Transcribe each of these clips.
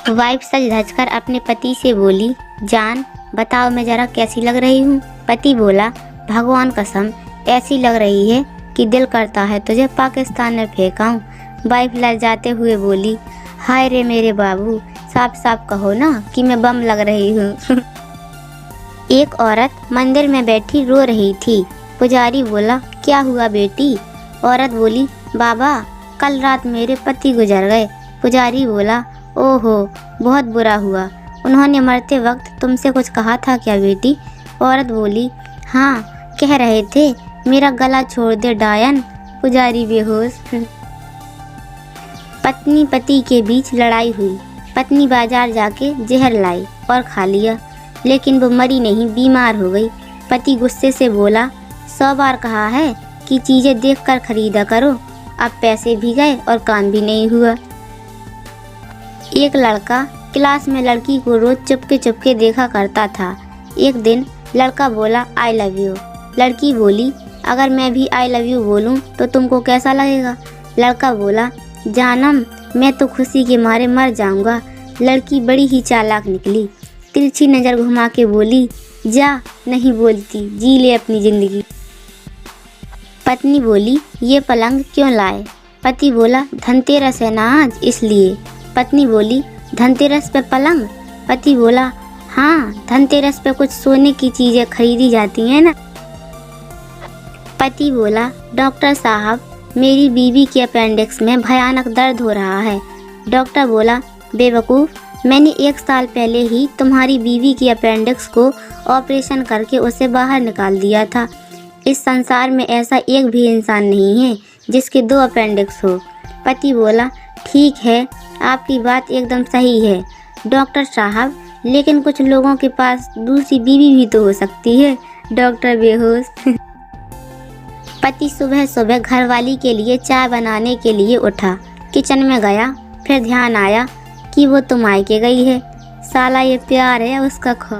Wife सज धज कर अपने पति से बोली, जान बताओ मैं जरा कैसी लग रही हूँ। पति बोला, भगवान कसम ऐसी लग रही है कि दिल करता है तुझे पाकिस्तान में फेंकाऊं। वाइफ लजाते हुए बोली, हाय रे मेरे बाबू, साफ साफ कहो ना कि मैं बम लग रही हूँ। एक औरत मंदिर में बैठी रो रही थी। पुजारी बोला, क्या हुआ बेटी? औरत बोली, बाबा कल रात मेरे पति गुजर गए। पुजारी बोला, ओहो बहुत बुरा हुआ। उन्होंने मरते वक्त तुमसे कुछ कहा था क्या बेटी? औरत बोली, हाँ कह रहे थे मेरा गला छोड़ दे डायन। पुजारी बेहोश। पत्नी पति के बीच लड़ाई हुई। पत्नी बाजार जाके जहर लाई और खा लिया, लेकिन वो मरी नहीं, बीमार हो गई। पति गुस्से से बोला, 100 बार कहा है कि चीज़ें देखकर खरीदा करो, अब पैसे भी गए और काम भी नहीं हुआ। एक लड़का क्लास में लड़की को रोज चुपके चुपके देखा करता था। एक दिन लड़का बोला, आई लव यू। लड़की बोली, अगर मैं भी आई लव यू बोलूं तो तुमको कैसा लगेगा? लड़का बोला, जानम मैं तो खुशी के मारे मर जाऊंगा। लड़की बड़ी ही चालाक निकली, तिरछी नज़र घुमा के बोली, जा नहीं बोलती, जी ले अपनी ज़िंदगी। पत्नी बोली, ये पलंग क्यों लाए? पति बोला, धनतेरस है ना आज इसलिए। पत्नी बोली, धनतेरस पे पलंग? पति बोला, हाँ धनतेरस पे कुछ सोने की चीज़ें खरीदी जाती हैं ना। पति बोला, डॉक्टर साहब मेरी बीवी के अपेंडिक्स में भयानक दर्द हो रहा है। डॉक्टर बोला, बेवकूफ़, मैंने 1 साल पहले ही तुम्हारी बीवी की अपेंडिक्स को ऑपरेशन करके उसे बाहर निकाल दिया था। इस संसार में ऐसा एक भी इंसान नहीं है जिसके 2 अपेंडिक्स हो। पति बोला, ठीक है आपकी बात एकदम सही है डॉक्टर साहब, लेकिन कुछ लोगों के पास दूसरी बीवी भी तो हो सकती है। डॉक्टर बेहोश। पति सुबह सुबह घरवाली के लिए चाय बनाने के लिए उठा, किचन में गया, फिर ध्यान आया कि वो तो मायके गई है। साला ये प्यार है उसका खो।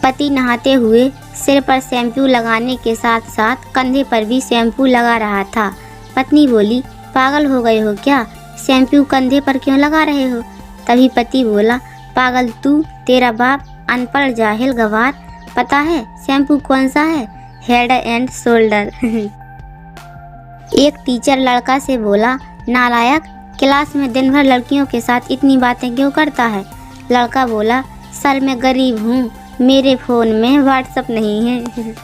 पति नहाते हुए सिर पर शैम्पू लगाने के साथ साथ कंधे पर भी शैम्पू लगा रहा था। पत्नी बोली, पागल हो गए हो क्या? शैम्पू कंधे पर क्यों लगा रहे हो? तभी पति बोला, पागल तू, तेरा बाप, अनपढ़ जाहिल गवार। पता है शैम्पू कौन सा है? Head and shoulder. एक टीचर लड़का से बोला, नालायक, क्लास में दिन भर लड़कियों के साथ इतनी बातें क्यों करता है? लड़का बोला, सर मैं गरीब हूँ, मेरे फ़ोन में व्हाट्सएप नहीं है।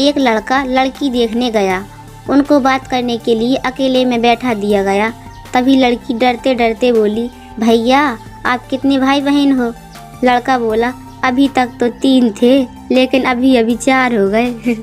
एक लड़का लड़की देखने गया, उनको बात करने के लिए अकेले में बैठा दिया गया। तभी लड़की डरते डरते बोली, भैया आप कितने भाई बहन हो? लड़का बोला, अभी तक तो 3 थे, लेकिन अभी 4 हो गए।